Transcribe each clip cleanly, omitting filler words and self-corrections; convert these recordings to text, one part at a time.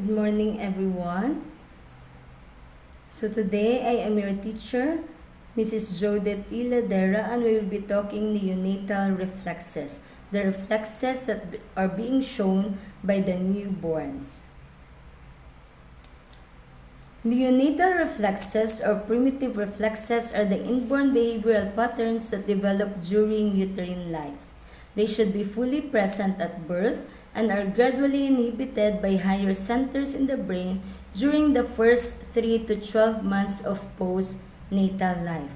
Good morning, everyone. So today I am your teacher, Mrs. Jodette Iladera, and we will be talking neonatal reflexes, the reflexes that are being shown by the newborns. Neonatal reflexes or primitive reflexes are the inborn behavioral patterns that develop during uterine life. They should be fully present at birth and are gradually inhibited by higher centers in the brain during the first 3 to 12 months of postnatal life.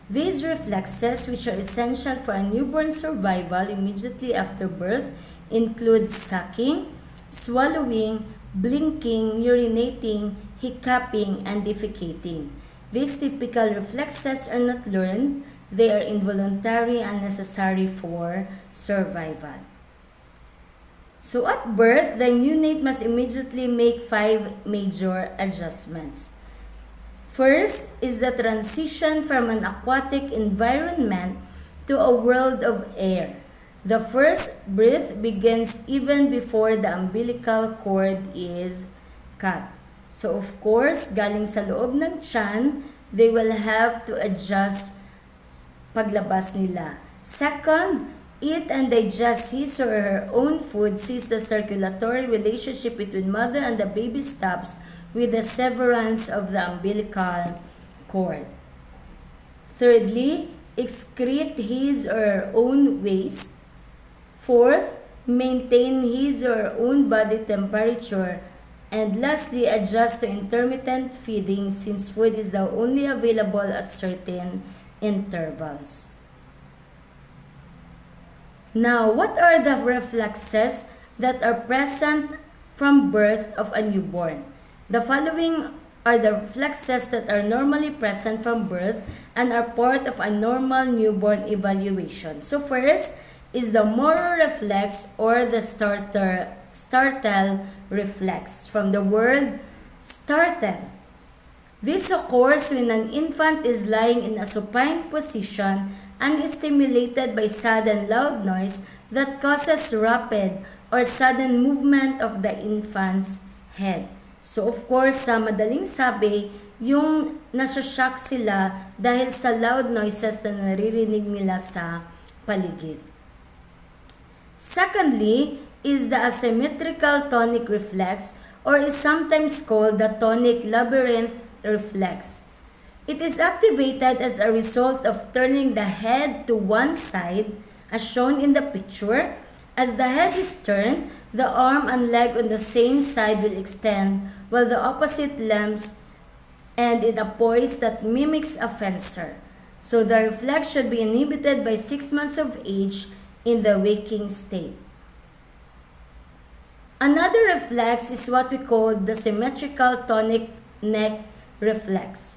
These reflexes, which are essential for a newborn survival immediately after birth, include sucking, swallowing, blinking, urinating, hiccuping, and defecating. These typical reflexes are not learned. They are involuntary and necessary for survival. So at birth, the neonate must immediately make 5 major adjustments. First is the transition from an aquatic environment to a world of air. The first breath begins even before the umbilical cord is cut. So of course, galing sa loob ng tiyan, they will have to adjust paglabas nila. Second, eat and digest his or her own food since the circulatory relationship between mother and the baby stops with the severance of the umbilical cord. Thirdly, excrete his or her own waste. Fourth, maintain his or her own body temperature. And lastly, adjust to intermittent feeding since food is now only available at certain intervals. Now, what are the reflexes that are present from birth of a newborn? The following are the reflexes that are normally present from birth and are part of a normal newborn evaluation. So first is the Moro reflex or the startle reflex, from the word startle. This occurs when an infant is lying in a supine position and is stimulated by sudden loud noise that causes rapid or sudden movement of the infant's head. So of course, sa madaling sabi, yung nasashock sila dahil sa loud noises na naririnig nila sa paligid. Secondly, is the asymmetrical tonic reflex, or is sometimes called the tonic labyrinth reflex. It is activated as a result of turning the head to one side, as shown in the picture. As the head is turned, the arm and leg on the same side will extend, while the opposite limbs end in a poise that mimics a fencer. So the reflex should be inhibited by 6 months of age in the waking state. Another reflex is what we call the symmetrical tonic neck reflex.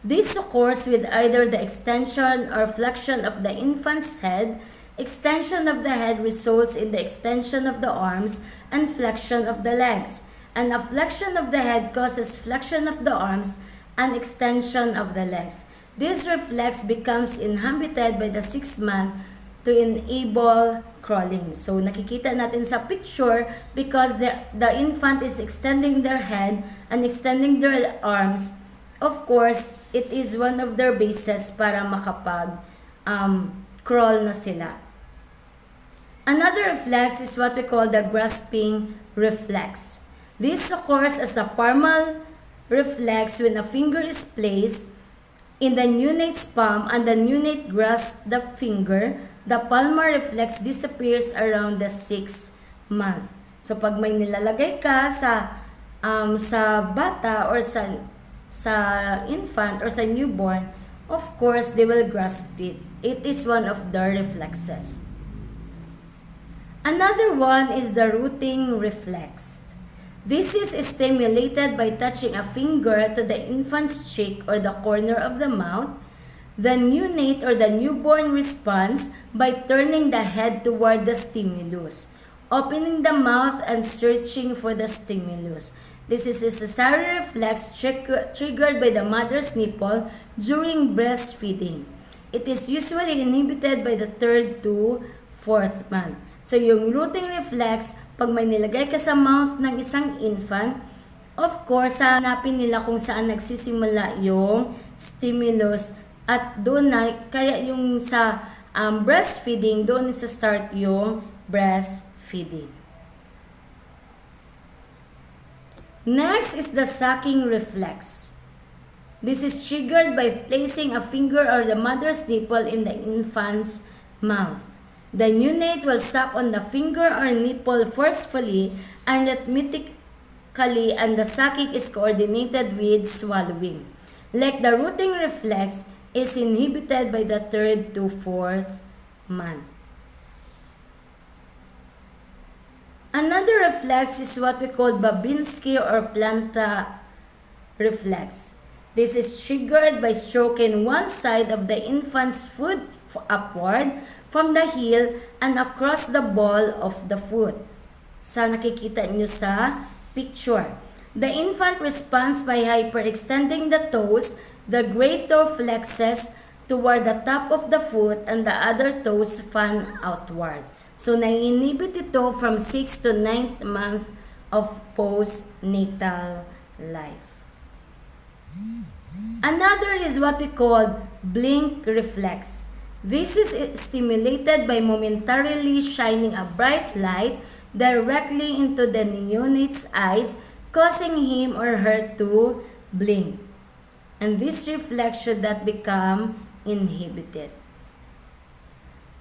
This occurs with either the extension or flexion of the infant's head. Extension of the head results in the extension of the arms and flexion of the legs, and a flexion of the head causes flexion of the arms and extension of the legs. This reflex becomes inhibited by the 6th month to enable crawling. So nakikita natin sa picture because the infant is extending their head and extending their arms. Of course, it is one of their bases para makapag crawl na sila. Another reflex is what we call the grasping reflex. This occurs as a palmar reflex when a finger is placed in the neonate's palm and the neonate grasps the finger. The palmar reflex disappears around the 6th month. So pag may nilalagay ka sa bata or sa infant or sa newborn, of course, they will grasp it. It is one of the reflexes. Another one is the rooting reflex. This is stimulated by touching a finger to the infant's cheek or the corner of the mouth. The neonate or the newborn responds by turning the head toward the stimulus, opening the mouth and searching for the stimulus. This is a necessary reflex triggered by the mother's nipple during breastfeeding. It is usually inhibited by the 3rd to 4th month. So yung rooting reflex, pag may nilagay ka sa mouth ng isang infant, Of course, hanapin nila kung saan nagsisimula yung stimulus at doon na, kaya yung sa breastfeeding, doon sa start yung breastfeeding. Next is the sucking reflex. This is triggered by placing a finger or the mother's nipple in the infant's mouth. The neonate will suck on the finger or nipple forcefully and rhythmically, and the sucking is coordinated with swallowing. Like the rooting reflex is inhibited by the 3rd to 4th month. Another reflex is what we call Babinski or planta reflex. This is triggered by stroking one side of the infant's foot upward from the heel and across the ball of the foot. Sa nakikita niyo sa picture. The infant responds by hyperextending the toes, the great toe flexes toward the top of the foot, and the other toes fan outward. So, nai-inhibit ito from 6th to 9th month of postnatal life. Another is what we call blink reflex. This is stimulated by momentarily shining a bright light directly into the neonate's eyes, causing him or her to blink. And this reflex should not become inhibited.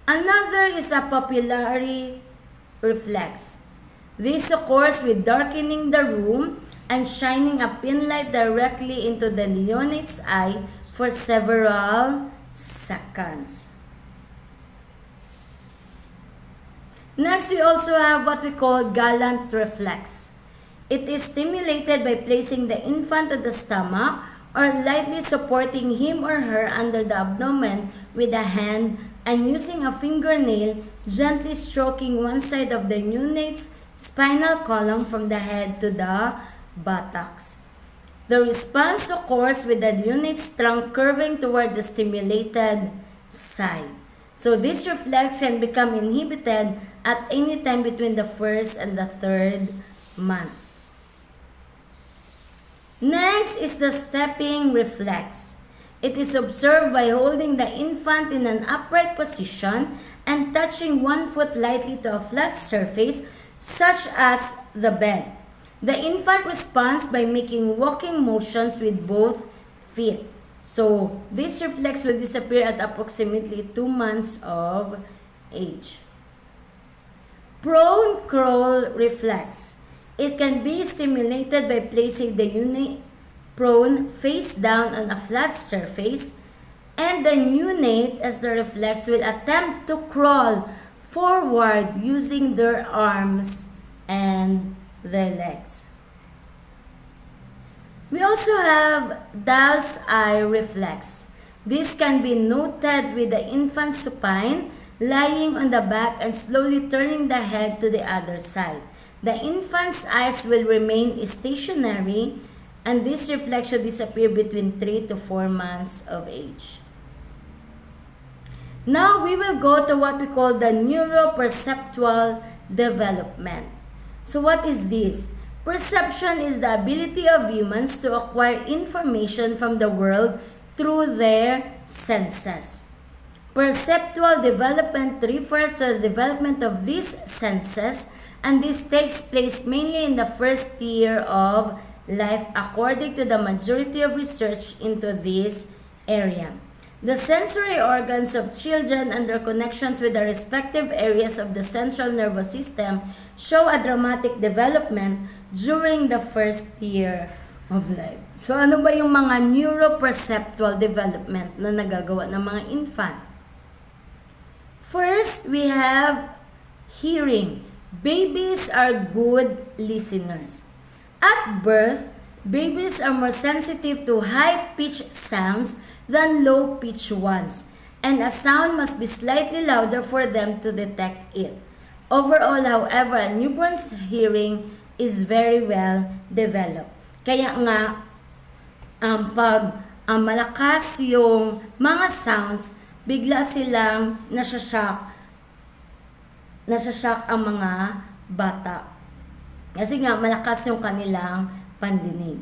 Another is a papillary reflex. This occurs with darkening the room and shining a pin light directly into the neonate's eye for several seconds. Next, we also have what we call gallant reflex. It is stimulated by placing the infant on the stomach or lightly supporting him or her under the abdomen with a hand and using a fingernail gently stroking one side of the neonate's spinal column from the head to the buttocks. The response occurs with the neonate's trunk curving toward the stimulated side. So this reflex can become inhibited at any time between the 1st and the 3rd month. Next is the stepping reflex. It is observed by holding the infant in an upright position and touching one foot lightly to a flat surface, such as the bed. The infant responds by making walking motions with both feet. So, this reflex will disappear at approximately 2 months of age. Prone crawl reflex. It can be stimulated by placing the unit prone face down on a flat surface, and the neonate as the reflex will attempt to crawl forward using their arms and their legs. We also have doll's eye reflex. This can be noted with the infant supine, lying on the back and slowly turning the head to the other side. The infant's eyes will remain stationary, and this reflex should disappear between 3 to 4 months of age. Now, we will go to what we call the neuroperceptual development. So, what is this? Perception is the ability of humans to acquire information from the world through their senses. Perceptual development refers to the development of these senses, and this takes place mainly in the first year of life according to the majority of research into this area. The sensory organs of children and their connections with the respective areas of the central nervous system show a dramatic development during the first year of life. So ano ba yung mga neuroperceptual development na nagagawa ng mga infant? First, we have hearing. Babies are good listeners. At birth, babies are more sensitive to high-pitched sounds than low-pitched ones, and a sound must be slightly louder for them to detect it. Overall, however, a newborn's hearing is very well developed. Kaya nga, pag malakas yung mga sounds, bigla silang nasashock ang mga bata. Kasi nga, malakas yung kanilang pandinig.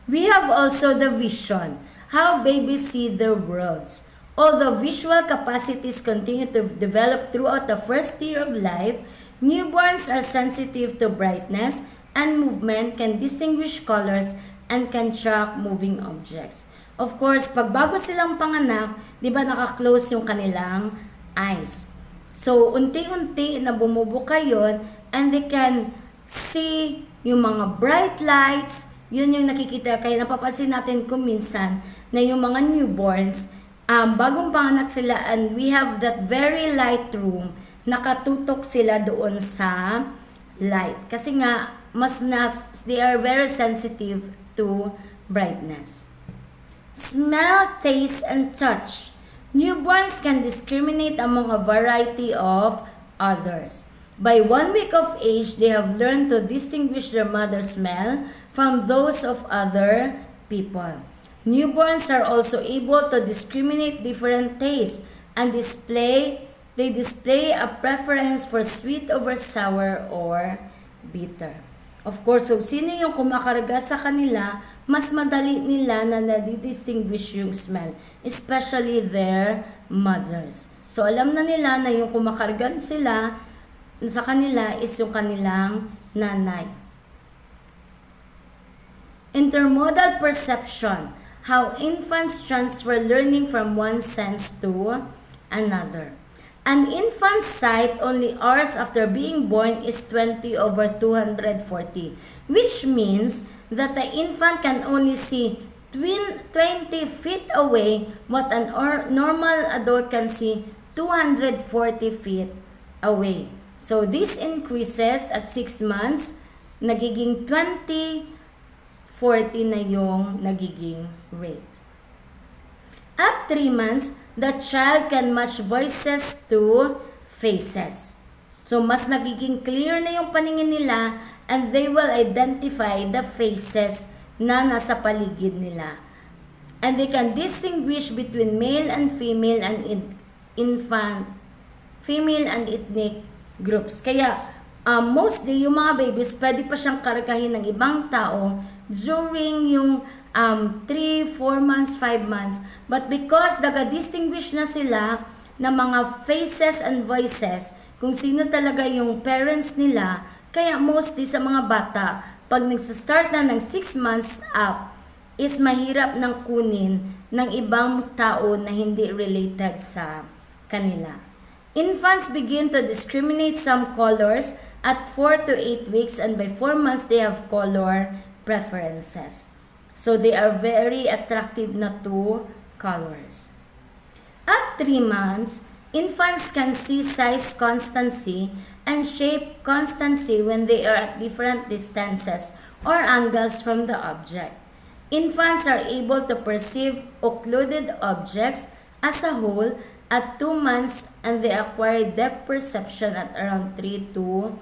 We have also the vision, how babies see their worlds. Although visual capacities continue to develop throughout the first year of life, newborns are sensitive to brightness and movement, can distinguish colors, and can track moving objects. Of course, pag bago silang panganak, di ba naka-close yung kanilang eyes. So, unti-unti na bumubuka yun, and they can see yung mga bright lights, yun yung nakikita. Kaya napapansin natin kung minsan na yung mga newborns, bagong panganak sila and we have that very light room, nakatutok sila doon sa light. Kasi nga, they are very sensitive to brightness. Smell, taste, and touch. Newborns can discriminate among a variety of others. By 1 week of age, they have learned to distinguish their mother's smell from those of other people. Newborns are also able to discriminate different tastes and they display a preference for sweet over sour or bitter. Of course, so sino yung kumakarga sa kanila, mas madali nila na nadidistinguish yung smell, especially their mothers. So alam na nila na yung kumakarga sila sa kanila is yung kanilang nanay. Intermodal perception, how infants transfer learning from one sense to another. An infant's sight only hours after being born is 20/240, which means that the infant can only see 20 feet away what an normal adult can see 240 feet away. So this increases at 6 months, nagiging 20/40 na yung nagiging rate. At 3 months, the child can match voices to faces. So mas nagiging clear na yung paningin nila and they will identify the faces na nasa paligid nila. And they can distinguish between male and female and female and ethnic groups. Kaya, mostly, yung mga babies, pwede pa siyang kargahin ng ibang tao during yung 3, 4 months, 5 months. But because nag-distinguish na sila ng mga faces and voices, kung sino talaga yung parents nila, kaya mostly sa mga bata, pag nagsa-start na ng 6 months up, is mahirap nang kunin ng ibang tao na hindi related sa kanila. Infants begin to discriminate some colors at 4 to 8 weeks and by 4 months they have color preferences. So they are very attractive na to colors. At 3 months, infants can see size constancy and shape constancy when they are at different distances or angles from the object. Infants are able to perceive occluded objects as a whole at 2 months and they acquire depth perception at around 3 to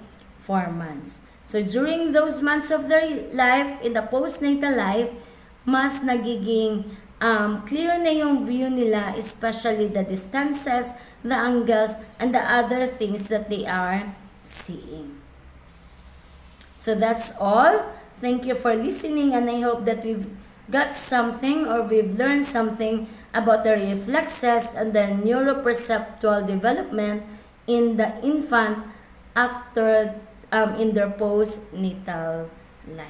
4 months. So during those months of their life, in the postnatal life, mas nagiging clear na yung view nila, especially the distances, the angles, and the other things that they are seeing. So that's all. Thank you for listening and I hope that we've got something or we've learned something about the reflexes and the neuroperceptual development in the infant after in their postnatal life.